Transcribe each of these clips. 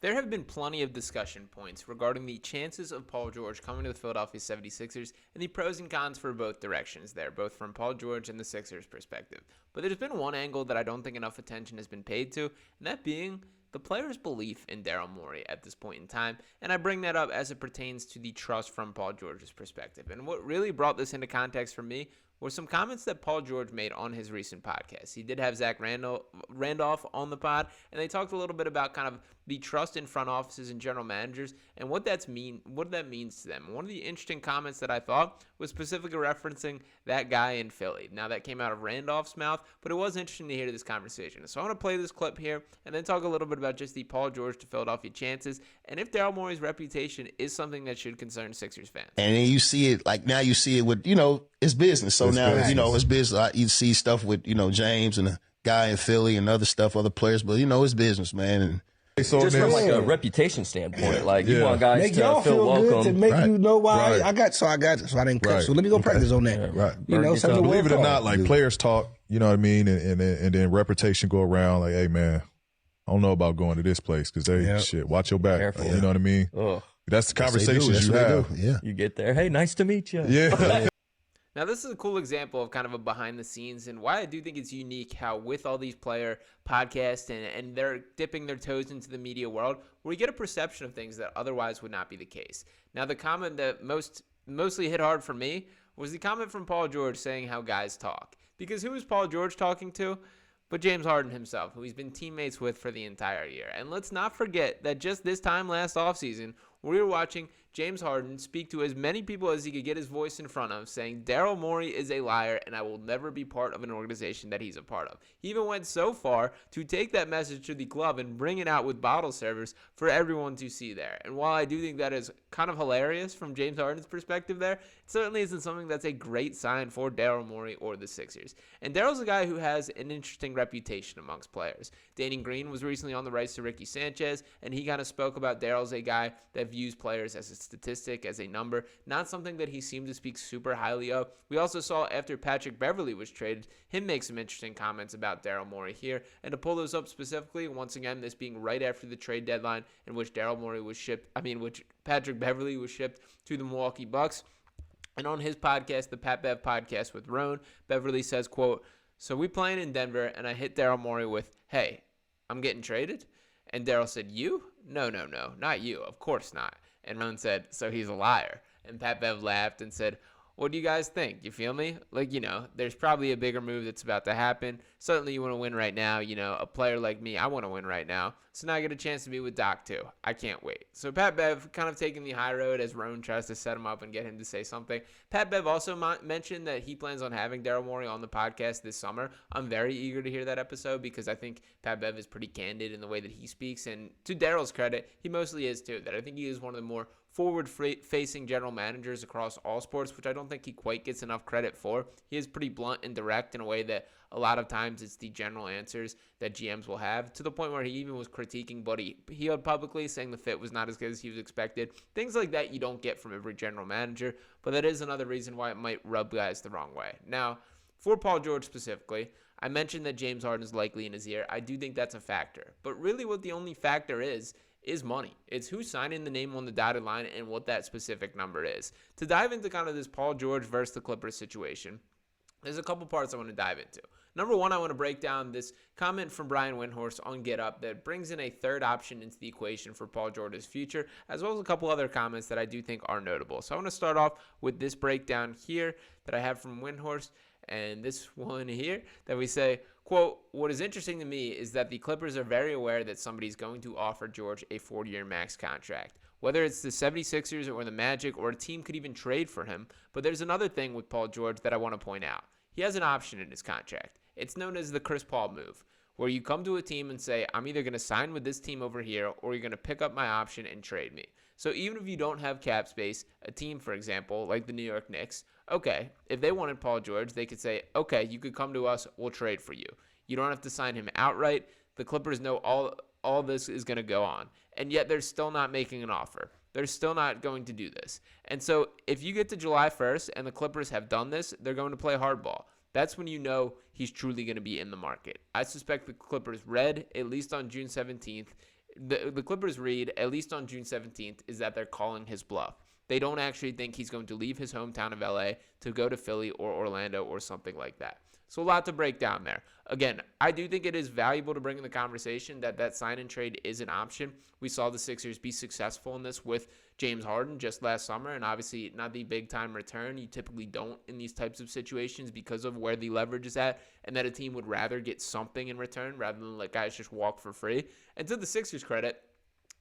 There have been plenty of discussion points regarding the chances of Paul George coming to the Philadelphia 76ers and the pros and cons for both directions there, both from Paul George and the Sixers' perspective. But there's been one angle that I don't think enough attention has been paid to, and that being the players' belief in Daryl Morey at this point in time, and I bring that up as it pertains to the trust from Paul George's perspective. And what really brought this into context for me were some comments that Paul George made on his recent podcast. He did have Zach Randolph on the pod, and they talked a little bit about kind of the trust in front offices and general managers and what that means to them. One of the interesting comments that I thought was specifically referencing that guy in Philly. Now, that came out of Randolph's mouth, but it was interesting to hear this conversation. So I want to play this clip here and then talk a little bit about just the Paul George to Philadelphia chances and if Daryl Morey's reputation is something that should concern Sixers fans. And then you see it, like now you see it with, it's business. So now, it's business. You see stuff with, James and a guy in Philly and other stuff, other players, but, it's business, man. And so just from like a reputation standpoint, you want guys make to y'all feel welcome, good to make you know why I got so I didn't cut. So let me go practice on that. Believe it or not, like players talk, you know what I mean, and then reputation go around like, hey man, I don't know about going to this place because watch your back. Careful. You know what I mean? Ugh. That's the conversations you have. Yeah. You get there, hey, nice to meet you. Yeah. Now, this is a cool example of kind of a behind the scenes and why I do think it's unique how with all these player podcasts and they're dipping their toes into the media world, we get a perception of things that otherwise would not be the case. Now, the comment that mostly hit hard for me was the comment from Paul George saying how guys talk. Because who is Paul George talking to? But James Harden himself, who he's been teammates with for the entire year. And let's not forget that just this time last offseason, we were watching James Harden speak to as many people as he could get his voice in front of, saying Daryl Morey is a liar and I will never be part of an organization that he's a part of. He even went so far to take that message to the club and bring it out with bottle servers for everyone to see there. And while I do think that is kind of hilarious from James Harden's perspective there, it certainly isn't something that's a great sign for Daryl Morey or the Sixers. And Daryl's a guy who has an interesting reputation amongst players. Danny Green was recently on the rights to Ricky Sanchez, and he kind of spoke about Daryl's a guy that views players as a statistic, as a number, not something that he seemed to speak super highly of. We also saw after Patrick Beverley was traded, him make some interesting comments about Daryl Morey here. And to pull those up specifically, once again, this being right after the trade deadline in which which Patrick Beverley was shipped to the Milwaukee Bucks. And on his podcast, the Pat Bev podcast with Roan, Beverley says, quote, "So we playing in Denver, and I hit Daryl Morey with, hey, I'm getting traded?" And Daryl said, "You? No, not you. Of course not." And Roan said, "So he's a liar." And Pat Bev laughed and said, "What do you guys think? You feel me? There's probably a bigger move that's about to happen. Certainly you want to win right now. A player like me, I want to win right now. So now I get a chance to be with Doc too. I can't wait." So Pat Bev kind of taking the high road as Roan tries to set him up and get him to say something. Pat Bev also mentioned that he plans on having Daryl Morey on the podcast this summer. I'm very eager to hear that episode because I think Pat Bev is pretty candid in the way that he speaks. And to Daryl's credit, he mostly is too. That I think he is one of the more forward-facing general managers across all sports, which I don't think he quite gets enough credit for. He is pretty blunt and direct in a way that a lot of times it's the general answers that GMs will have, to the point where he even was critiquing Buddy Hield publicly, saying the fit was not as good as he was expected. Things like that you don't get from every general manager, but that is another reason why it might rub guys the wrong way. Now, for Paul George specifically, I mentioned that James Harden is likely in his ear. I do think that's a factor. But really what the only factor is money. It's who's signing the name on the dotted line and what that specific number is. To dive into kind of this Paul George versus the Clippers situation, there's a couple parts I want to dive into. Number one, I want to break down this comment from Brian Windhorst on Get Up that brings in a third option into the equation for Paul George's future, as well as a couple other comments that I do think are notable. So I want to start off with this breakdown here that I have from Windhorst, and this one here that we say, quote, "What is interesting to me is that the Clippers are very aware that somebody's going to offer George a 4-year max contract. Whether it's the 76ers or the Magic or a team could even trade for him. But there's another thing with Paul George that I want to point out. He has an option in his contract. It's known as the Chris Paul move, where you come to a team and say, I'm either going to sign with this team over here or you're going to pick up my option and trade me. So even if you don't have cap space, a team, for example, like the New York Knicks, okay, if they wanted Paul George, they could say, okay, you could come to us, we'll trade for you. You don't have to sign him outright. The Clippers know all this is going to go on, and yet they're still not making an offer. They're still not going to do this. And so if you get to July 1st and the Clippers have done this, they're going to play hardball. That's when you know he's truly going to be in the market. I suspect the Clippers read, at least on June 17th, the Clippers read, at least on June 17th, is that they're calling his bluff. They don't actually think he's going to leave his hometown of LA to go to Philly or Orlando or something like that. So a lot to break down there. Again, I do think it is valuable to bring in the conversation that sign and trade is an option. We saw the Sixers be successful in this with James Harden just last summer, and obviously not the big time return. You typically don't in these types of situations because of where the leverage is at, and that a team would rather get something in return rather than let guys just walk for free. And to the Sixers' credit,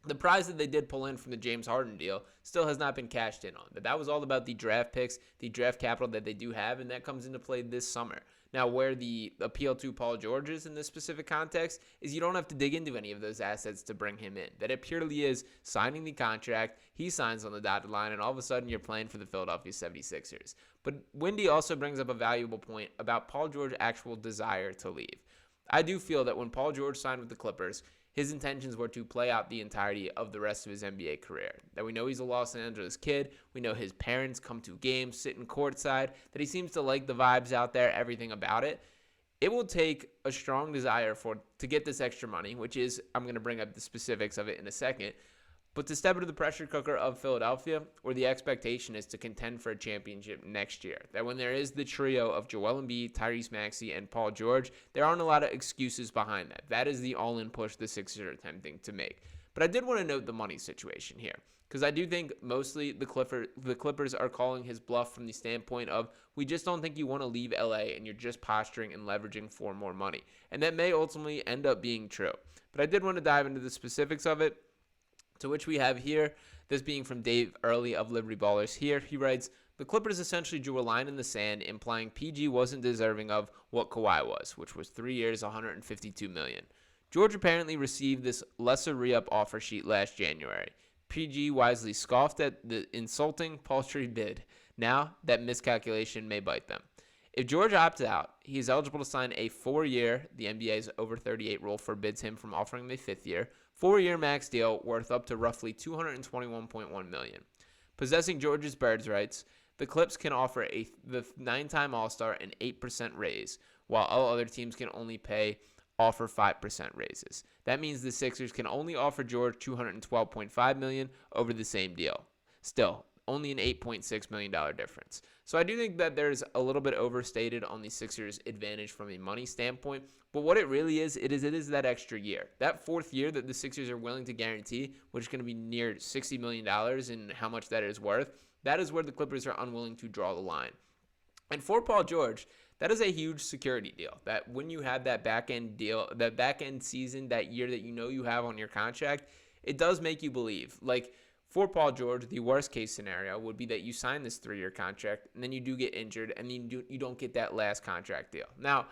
the prize that they did pull in from the James Harden deal still has not been cashed in on. But that was all about the draft picks, the draft capital that they do have, and that comes into play this summer. Now, where the appeal to Paul George is in this specific context is you don't have to dig into any of those assets to bring him in. That it purely is signing the contract, he signs on the dotted line, and all of a sudden you're playing for the Philadelphia 76ers. But Wendy also brings up a valuable point about Paul George's actual desire to leave. I do feel that when Paul George signed with the Clippers, his intentions were to play out the entirety of the rest of his NBA career. That we know he's a Los Angeles kid. We know his parents come to games, sit in courtside, that he seems to like the vibes out there, everything about it. It will take a strong desire to get this extra money, which is, I'm going to bring up the specifics of it in a second, but to step into the pressure cooker of Philadelphia, where the expectation is to contend for a championship next year. That when there is the trio of Joel Embiid, Tyrese Maxey, and Paul George, there aren't a lot of excuses behind that. That is the all-in push the Sixers are attempting to make. But I did want to note the money situation here, because I do think mostly the Clippers are calling his bluff from the standpoint of, we just don't think you want to leave LA and you're just posturing and leveraging for more money. And that may ultimately end up being true. But I did want to dive into the specifics of it, to which we have here, this being from Dave Early of Liberty Ballers here. He writes, the Clippers essentially drew a line in the sand implying PG wasn't deserving of what Kawhi was, which was 3 years, $152 million. George apparently received this lesser re-up offer sheet last January. PG wisely scoffed at the insulting, paltry bid. Now, that miscalculation may bite them. If George opts out, he is eligible to sign a 4-year, the NBA's over 38 rule forbids him from offering him a 5th year, 4-year max deal worth up to roughly $221.1 million. Possessing George's birds rights, the Clips can offer the 9-time All-Star an 8% raise, while all other teams can only offer 5% raises. That means the Sixers can only offer George $212.5 million over the same deal. Still, only an $8.6 million difference. So I do think that there's a little bit overstated on the Sixers' advantage from a money standpoint. But what it really is, it is that extra year. That 4th year that the Sixers are willing to guarantee, which is going to be near $60 million in how much that is worth, that is where the Clippers are unwilling to draw the line. And for Paul George, that is a huge security deal. That when you have that back-end deal, that back-end season, that year that you know you have on your contract, it does make you believe. Like, for Paul George, the worst-case scenario would be that you sign this 3-year contract, and then you do get injured, and then you don't get that last contract deal. Now,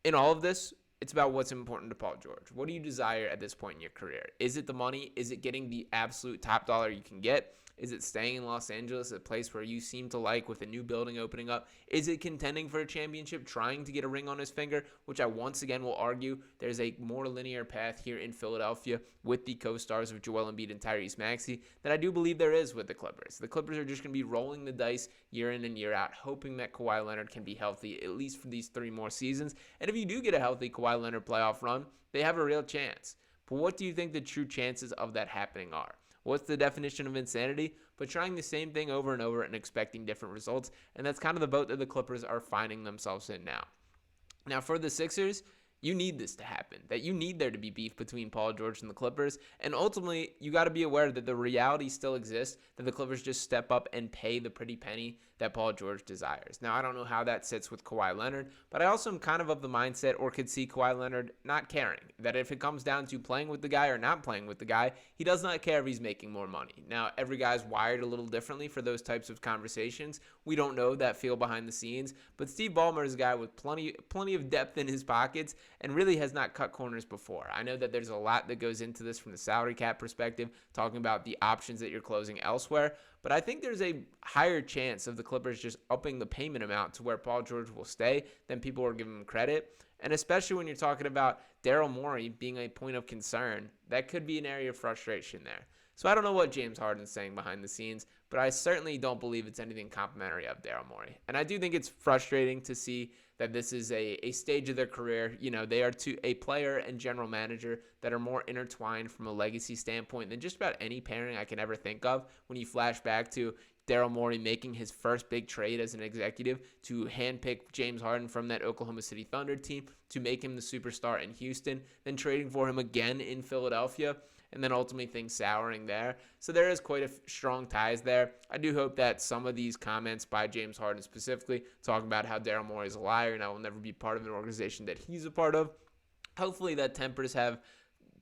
in all of this, it's about what's important to Paul George. What do you desire at this point in your career? Is it the money? Is it getting the absolute top dollar you can get? Is it staying in Los Angeles, a place where you seem to like with a new building opening up? Is it contending for a championship, trying to get a ring on his finger, which I once again will argue there's a more linear path here in Philadelphia with the co-stars of Joel Embiid and Tyrese Maxey than I do believe there is with the Clippers. The Clippers are just going to be rolling the dice year in and year out, hoping that Kawhi Leonard can be healthy at least for these 3 more seasons. And if you do get a healthy Kawhi Leonard playoff run, they have a real chance. But what do you think the true chances of that happening are? What's the definition of insanity? But trying the same thing over and over and expecting different results. And that's kind of the boat that the Clippers are finding themselves in now. Now, for the Sixers, you need this to happen. That you need there to be beef between Paul George and the Clippers. And ultimately, you got to be aware that the reality still exists, that the Clippers just step up and pay the pretty penny that Paul George desires. Now, I don't know how that sits with Kawhi Leonard, but I also am kind of the mindset, or could see Kawhi Leonard not caring, that if it comes down to playing with the guy or not playing with the guy, he does not care if he's making more money. Now, every guy's wired a little differently for those types of conversations. We don't know that feel behind the scenes, but Steve Ballmer is a guy with plenty of depth in his pockets and really has not cut corners before. I know that there's a lot that goes into this from the salary cap perspective, talking about the options that you're closing elsewhere, but I think there's a higher chance of the Clippers just upping the payment amount to where Paul George will stay than people are giving him credit. And especially when you're talking about Daryl Morey being a point of concern, that could be an area of frustration there. So I don't know what James Harden's saying behind the scenes, but I certainly don't believe it's anything complimentary of Daryl Morey. And I do think it's frustrating to see that this is a stage of their career. You know, they are a player and general manager that are more intertwined from a legacy standpoint than just about any pairing I can ever think of. When you flash back to Daryl Morey making his first big trade as an executive to handpick James Harden from that Oklahoma City Thunder team to make him the superstar in Houston, then trading for him again in Philadelphia, and then ultimately things souring there. So there is quite a strong ties there. I do hope that some of these comments by James Harden specifically talk about how Daryl Morey is a liar and I will never be part of an organization that he's a part of. Hopefully that tempers have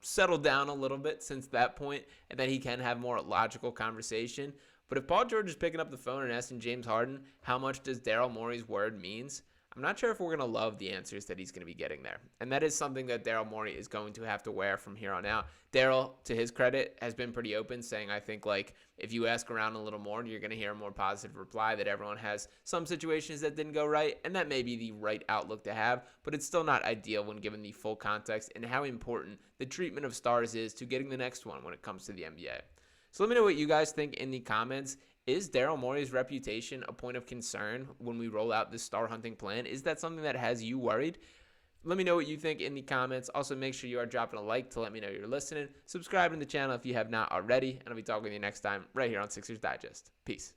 settled down a little bit since that point and that he can have more logical conversation. But if Paul George is picking up the phone and asking James Harden, how much does Daryl Morey's word means? I'm not sure if we're going to love the answers that he's going to be getting there. And that is something that Daryl Morey is going to have to wear from here on out. Daryl, to his credit, has been pretty open, saying, I think, like, if you ask around a little more, you're going to hear a more positive reply, that everyone has some situations that didn't go right, and that may be the right outlook to have, but it's still not ideal when given the full context and how important the treatment of stars is to getting the next one when it comes to the NBA. So let me know what you guys think in the comments. Is Daryl Morey's reputation a point of concern when we roll out this star hunting plan? Is that something that has you worried? Let me know what you think in the comments. Also, make sure you are dropping a like to let me know you're listening. Subscribe to the channel if you have not already, and I'll be talking with you next time right here on Sixers Digest. Peace.